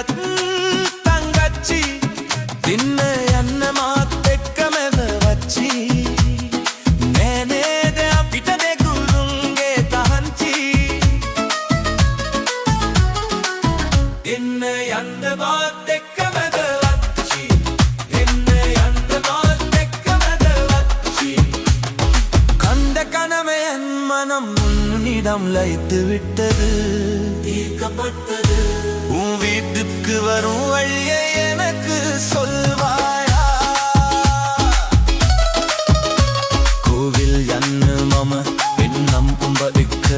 තංගච්චි දින්න යන්න මාත් එක්කමද වච්චි නෑනේද අපිට දෙගුරුන්ගේ තහංචි දින්න යන්න මාත් එක්කමද වච්චි දින්න යන්න මාත් එක්කමද වච්චි கண்ட கனவையன் மனம் உன்னிடம் லயித்து விட்டது தீர்க்கப்பட்டது உன் வீட்டுக்கு வரும் வழியை எனக்கு சொல்வாயா கோவில் යන්න මම වෙන්නම් උඹ එක්ක